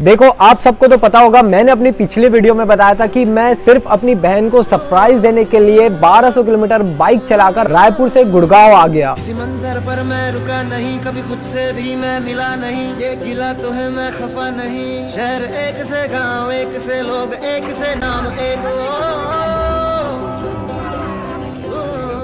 देखो आप सबको तो पता होगा, मैंने अपनी पिछले वीडियो में बताया था कि मैं सिर्फ अपनी बहन को सरप्राइज देने के लिए 1200 किलोमीटर बाइक चलाकर रायपुर से गुड़गांव आ गया। किसी मंजर पर मैं रुका नहीं, कभी खुद से भी मैं मिला नहीं, ये गिला तो है मैं खफा नहीं। शहर एक से गांव एक से लोग एक से नाम एक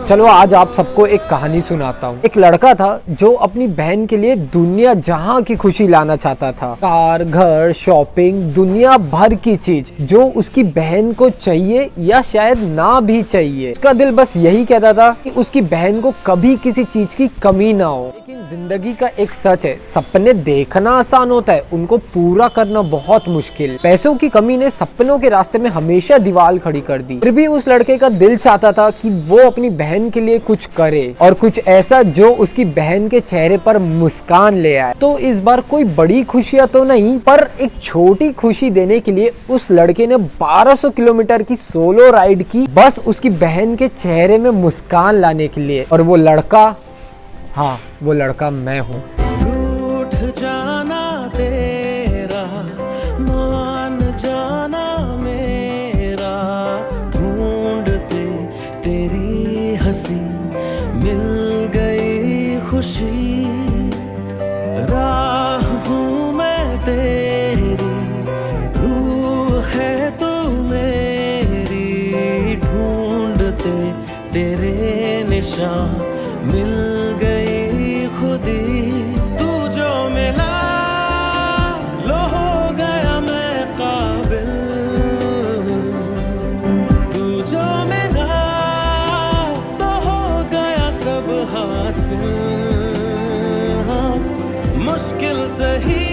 चलो आज आप सबको एक कहानी सुनाता हूँ। एक लड़का था जो अपनी बहन के लिए दुनिया जहाँ की खुशी लाना चाहता था। कार, घर, शॉपिंग, दुनिया भर की चीज जो उसकी बहन को चाहिए या शायद ना भी चाहिए। उसका दिल बस यही कहता था कि उसकी बहन को कभी किसी चीज की कमी ना हो। लेकिन जिंदगी का एक सच है, सपने देखना आसान होता है, उनको पूरा करना बहुत मुश्किल। पैसों की कमी ने सपनों के रास्ते में हमेशा दीवार खड़ी कर दी। फिर भी उस लड़के का दिल चाहता था कि वो अपनी बहन के लिए कुछ करे और कुछ ऐसा जो उसकी बहन के चेहरे पर मुस्कान ले आए। तो इस बार कोई बड़ी खुशियां तो नहीं, पर एक छोटी खुशी देने के लिए उस लड़के ने 1200 किलोमीटर की सोलो राइड की, बस उसकी बहन के चेहरे में मुस्कान लाने के लिए। और वो लड़का, हाँ वो लड़का मैं हूँ। रूठ जाना तेरा, मान जाना मेरा, ढूंढते तेरी हंसी मिल गई खुशी। राह हूँ मैं तेरी, रूह है तू मेरी, ढूंढते तेरे निशान मिल गई खुदी। तू जो मिला लो हो गया मैं काबिल, तू जो मिला तो हो गया सब हासिल। हाँ, मुश्किल सही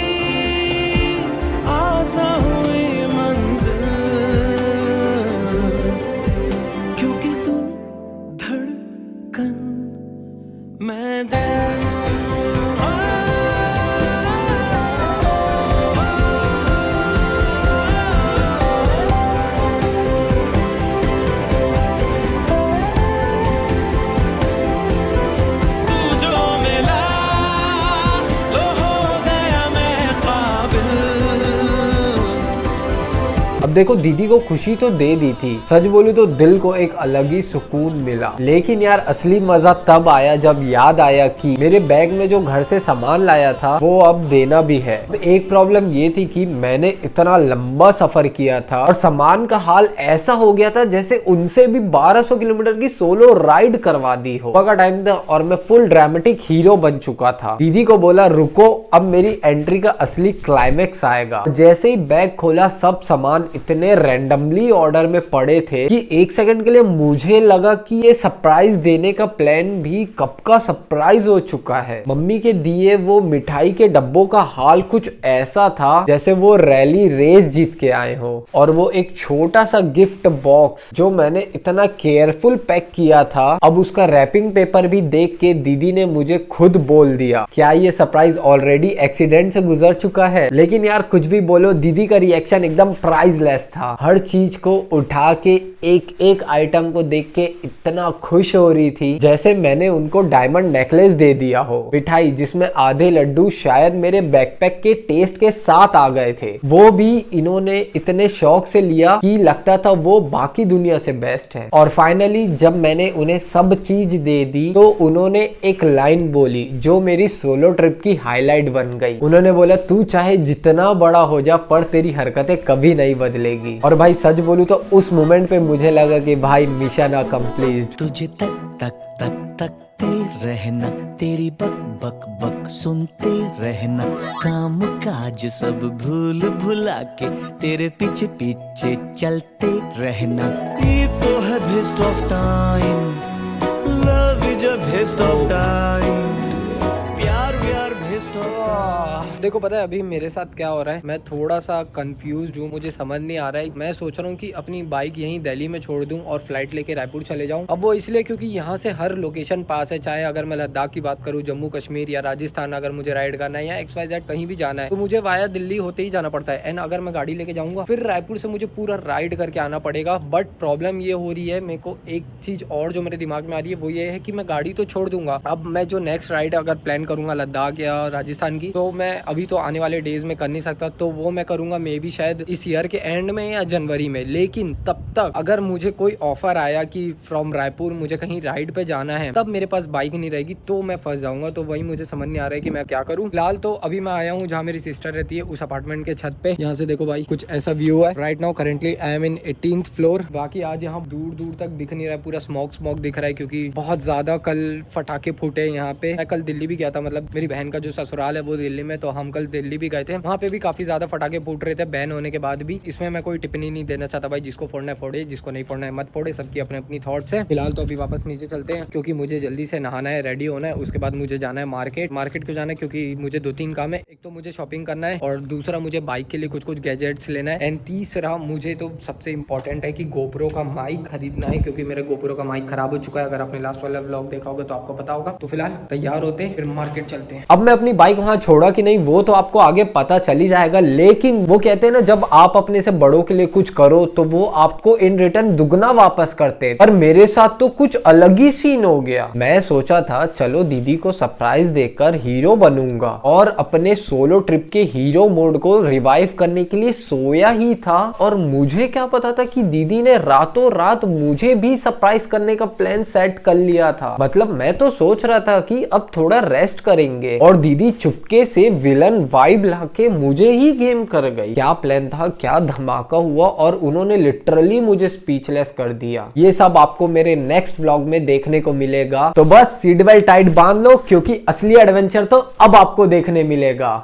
आसान हुई मंजिल, क्योंकि तू धड़कन मैं दिल। तू जो मिला लो हो गया मैं काबिल। अब देखो, दीदी को खुशी तो दे दी थी, सच बोलूं तो दिल को एक अलग ही सुकून मिला। लेकिन यार असली मजा तब आया जब याद आया कि मेरे बैग में जो घर से सामान लाया था वो अब देना भी है। एक प्रॉब्लम ये थी कि मैंने इतना लंबा सफर किया था और सामान का हाल ऐसा हो गया था जैसे उनसे भी 1200 किलोमीटर की सोलो राइड करवा दी हो। का टाइम था और मैं फुल ड्रामेटिक हीरो बन चुका था। दीदी को बोला रुको, अब मेरी एंट्री का असली क्लाइमेक्स आएगा। जैसे ही बैग खोला, सब सामान इतने रैंडमली ऑर्डर में पड़े थे कि एक सेकंड के लिए मुझे लगा कि ये सरप्राइज देने का प्लान भी कब का सरप्राइज हो चुका है। मम्मी के दिए वो मिठाई के डब्बों का हाल कुछ ऐसा था जैसे वो रैली रेस जीत के आए हो। और वो एक छोटा सा गिफ्ट बॉक्स जो मैंने इतना केयरफुल पैक किया था, अब उसका रैपिंग पेपर भी देख के दीदी ने मुझे खुद बोल दिया, क्या ये सरप्राइज ऑलरेडी एक्सीडेंट से गुजर चुका है? लेकिन यार कुछ भी बोलो, दीदी का रिएक्शन एकदम प्राइजलेस था। हर चीज को उठा के एक एक आइटम को देख के इतना खुश हो रही थी जैसे मैंने उनको डायमंड नेकलेस दे दिया हो। मिठाई जिसमें आधे लड्डू शायद मेरे बैकपैक के टेस्ट के साथ आ गए थे, वो भी इन्होंने इतने शौक से लिया कि लगता था वो बाकी दुनिया से बेस्ट है। और फाइनली जब मैंने उन्हें सब चीज दे दी तो उन्होंने एक लाइन बोली जो मेरी सोलो ट्रिप की हाईलाइट बन गई। उन्होंने बोला, तू चाहे जितना बड़ा हो जा पर तेरी हरकतें कभी नहीं बदलेगी। और भाई सच बोलूं तो उस मोमेंट पे मुझे लगा कि भाई मिशन अकम्प्लीट। तुझे तक तक तक तकते रहना, तेरी बक बक बक सुनते रहना, काम काज सब भूल भुला के तेरे पीछे पीछे चलते रहना। ये तो है best of time, love is a best of time, प्यार व्यार बेस्ट ऑफ। देखो पता है अभी मेरे साथ क्या हो रहा है, मैं थोड़ा सा कंफ्यूज हूँ, मुझे समझ नहीं आ रहा है। मैं सोच रहा हूँ कि अपनी बाइक यहीं दिल्ली में छोड़ दूं और फ्लाइट लेके रायपुर चले जाऊं। अब वो इसलिए क्योंकि यहाँ से हर लोकेशन पास है, चाहे अगर मैं लद्दाख की बात करूँ, जम्मू कश्मीर या राजस्थान अगर मुझे राइड करना है या XYZ कहीं भी जाना है तो मुझे वाया दिल्ली होते ही जाना पड़ता है। एंड अगर मैं गाड़ी लेके जाऊंगा फिर रायपुर से मुझे पूरा राइड करके आना पड़ेगा। बट प्रॉब्लम ये हो रही है, मेरे को एक चीज और जो मेरे दिमाग में आ रही है वो ये है कि मैं गाड़ी तो छोड़ दूंगा। अब मैं जो नेक्स्ट राइड अगर प्लान करूंगा लद्दाख या राजस्थान की, तो मैं अभी तो आने वाले डेज में कर नहीं सकता, तो वो मैं करूंगा मे बी शायद इस ईयर के एंड में या जनवरी में। लेकिन तब तक अगर मुझे कोई ऑफर आया कि फ्रॉम रायपुर मुझे कहीं राइड पे जाना है, तब मेरे पास बाइक नहीं रहेगी तो मैं फंस जाऊंगा। तो वही मुझे समझ नहीं आ रहा है कि मैं क्या करूं। फिलहाल तो अभी मैं आया हूँ जहाँ मेरी सिस्टर रहती है, उस अपार्टमेंट के छत पे। यहाँ से देखो भाई कुछ ऐसा व्यू है। Right now currently I am in 18th floor. बाकी आज यहाँ दूर दूर तक दिख नहीं रहा है, पूरा स्मोक दिख रहा है क्योंकि बहुत ज्यादा कल फटाके फूटे यहाँ पे। मैं कल दिल्ली भी गया था, मतलब मेरी बहन का जो ससुराल है वो दिल्ली में, तो हम कल दिल्ली भी गए थे। वहाँ पे भी काफी ज्यादा फटाके फूट रहे थे बैन होने के बाद भी। इसमें मैं कोई टिप्पणी नहीं देना चाहता भाई, जिसको फोड़ना है फोड़े, जिसको नहीं फोड़ना है मत फोड़े, सबकी अपने अपनी थॉट्स है। फिलहाल तो अभी वापस नीचे चलते हैं क्योंकि मुझे जल्दी से नहाना है, रेडी होना है, उसके बाद मुझे जाना है मार्केट। मार्केट क्यों जाना है? क्योंकि मुझे 2-3 काम है। एक तो मुझे शॉपिंग करना है और दूसरा मुझे बाइक के लिए कुछ गैजेट्स लेना है, एंड तीसरा मुझे तो सबसे इंपॉर्टेंट है कि गोप्रो का माइक खरीदना है क्योंकि मेरे गोप्रो का माइक खराब हो चुका है। अगर आपने लास्ट वाला व्लॉग देखा होगा तो आपको पता होगा। तो फिलहाल तैयार होते हैं, फिर मार्केट चलते हैं। अब मैं अपनी बाइक वहां छोड़ा कि नहीं वो तो आपको आगे पता चल ही जाएगा, लेकिन वो कहते हैं ना जब आप अपने से बड़ों के लिए कुछ करो तो वो आपको इन रिटर्न दुगना वापस करते हैं। पर मेरे साथ तो कुछ अलग ही सीन हो गया। मैं सोचा था चलो दीदी को सरप्राइज देकर हीरो बनूंगा और अपने सोलो ट्रिप के हीरो मोड को रिवाइव करने के लिए सोया ही था, और मुझे क्या पता था कि दीदी ने रातों रात मुझे भी सरप्राइज करने का प्लान सेट कर लिया था। मतलब मैं तो सोच रहा था कि अब थोड़ा रेस्ट करेंगे और दीदी चुपके से विलन वाइब लाके मुझे ही गेम कर गई। क्या प्लान था, क्या धमाका हुआ, और उन्होंने लिटरली मुझे स्पीचलेस कर दिया। ये सब आपको मेरे नेक्स्ट व्लॉग में देखने को मिलेगा, तो बस सीट बेल्ट टाइट बांध लो क्योंकि असली एडवेंचर तो अब आपको देखने मिलेगा।